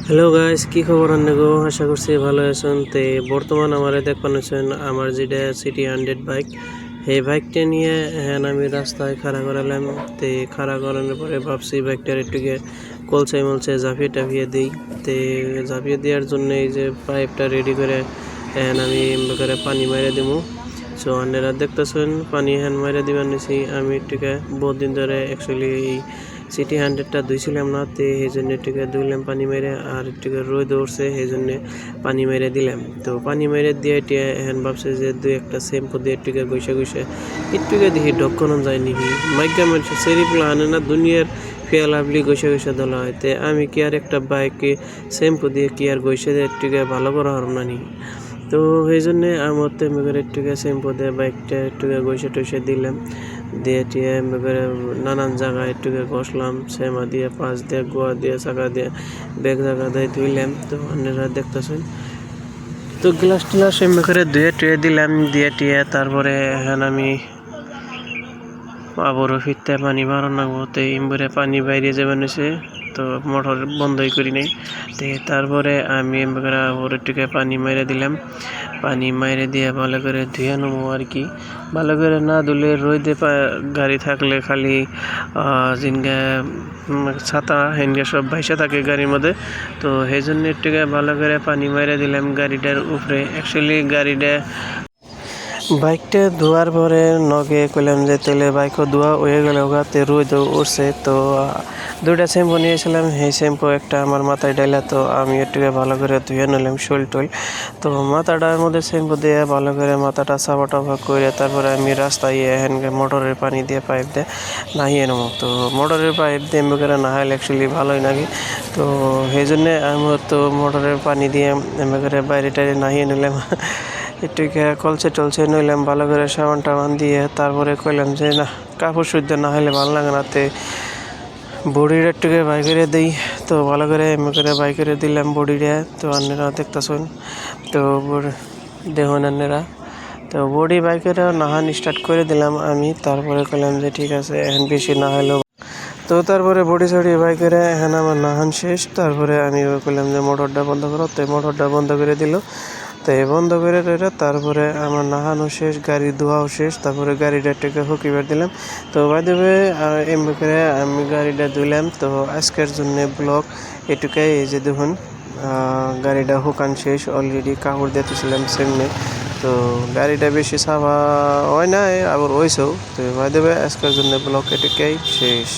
Hello guys, কি খবর আন্নেগো? আশা করছি ভালো আছেন। তে বর্তমান আমারে দেখছেন আমার যেটা সিটি 100 বাইক, এই বাইকটা নিয়ে আমি রাস্তায় খাড়া করালাম। তে খাড়া করানোর পরে ভাবছি বাইকটার একটুকে কলসাই মলসে ঝাঁপিয়ে টাপিয়ে দিই। তে ঝাঁপিয়ে দেওয়ার জন্য এই যে পাইপটা রেডি করে আমি করে পানি মারে দিব। সো আপনারা দেখতেছেন পানি মারে দিবার নিছি। আমি একটুকে বহুত দিন ধরে অ্যাকচুয়ালি এই সিটি 100টা ধুইছিলাম না, তে সেই জন্য একটুকে ধুইলাম পানি মেরে, আর একটুকে রোদ উঠছে সেই জন্য পানি মেরে দিলাম। তো পানি মেরে দিয়ে এটা ভাবছে যে দুই একটা শ্যাম্পু দিয়ে একটুকে একটুকে দেখি ডক্কনো যায় নাকি। মাইকা মানুষ সেরিগুলো আনে না দুনিয়ার ফেয়ালাবলি গৈসা ধলা হয়। তে আমি কি আর একটা বাইকে শ্যাম্পু দিয়ে কি আর গৈসে একটুকে ভালো করা হারম না নি। তো সেই জন্যে আমার তো এমনি একটুকে শ্যাম্পু দিয়ে বাইকটা একটুকে টইসে দিলাম, দিয়ে টিয়ে এমনি নানান জায়গায় একটুকে ঘষলাম, শ্যামা দিয়ে পাশ দিয়ে গোয়া দিয়ে চাকা দিয়ে ব্যাগ জায়গা দিয়ে ধুইলাম। তো আপনারা দেখতেছেন। তো গ্লাস টিলাস এমনি করে ধুয়ে টুয়ে দিলাম, দিয়ে টিয়ে তারপরে আমি আবারও ফিরতে পানি বাড়ানো হতে ইম্বরে পানি বাইরে যাবেন হয়েছে। তো মোটর বন্ধই করি নাই। তো তারপরে আমি আবার একটুকে পানি মেরে দিলাম। পানি মাইরে দিয়ে ভালো করে ধুয়ে নেবো আর কি। ভালো করে না ধুলে রোদে গাড়ি থাকলে খালি জিনগা ছাতা হেনগে সব ভাইসা থাকে গাড়ির মধ্যে। তো সেই জন্য একটুকে ভালো করে পানি মেরে দিলাম গাড়িটার উপরে। অ্যাকচুয়ালি গাড়িটা বাইকটা ধোয়ার পরে নগে কইলাম যে তেলে বাইকও ধোয়া হয়ে গেল গাতে রোদ উঠছে। তো দুইটা শ্যাম্পু নিয়েছিলাম, সেই শ্যাম্পু একটা আমার মাথায় ডাইলা, তো আমি একটুকে ভালো করে ধুয়ে নিলাম শোল টোল। তো মাথাটার মধ্যে শ্যাম্পু দিয়ে ভালো করে মাথাটা সাফা টাফা করে তারপরে আমি রাস্তায় মোটরের পানি দিয়ে পাইপ দিয়ে নাহিয়ে নেবো। তো মোটরের পাইপ দিয়ে এমনি করে নাহাইলে অ্যাকচুয়ালি ভালোই লাগে। তো সেই জন্যে আমি তো মোটরের পানি দিয়ে এমনি করে বাইরে টাইরে নাহিয়ে নিলাম। একটুকে কলসে টলসে নইলাম ভালো করে সাবান টাবান দিয়ে। তারপরে কইলাম যে না, কাপড় শুদ্ধ না হলে ভালো লাগে না, তে বডির একটুকে বাই করে দিই। তো ভালো করে এমনি করে বাই করে দিলাম বডিটা। তো আপনারা দেখতেছেন। তো দেখুন আপনারা, তো বডি বাই করে নাহান স্টার্ট করে দিলাম আমি। তারপরে কইলাম যে ঠিক আছে, এখন বেশি না হলেও। তো তারপরে বডি সডি বাই করে আমার নাহান শেষ। তারপরে আমি কইলাম যে মোটরটা বন্ধ করো। তো মোটরটা বন্ধ করে দিল। তো বন্ধ করে তারপরে আমার নাহানো শেষ, গাড়ি ধোয়াও শেষ। তারপরে গাড়িটা একটুকে হুকিবার দিলাম। তো বাই দেবে এমনি করে আমি গাড়িটা ধুইলাম। তো আজকের জন্য ব্লগ এটুকাই। এই যে দেখুন গাড়িটা হুকান শেষ অলরেডি, কাপড় দিতেছিলাম সেমনি। তো গাড়িটা বেশি সাফা হয় না, আবার ওইসব। তো বাই দেবে আজকের জন্য ব্লগ এটুকাই শেষ।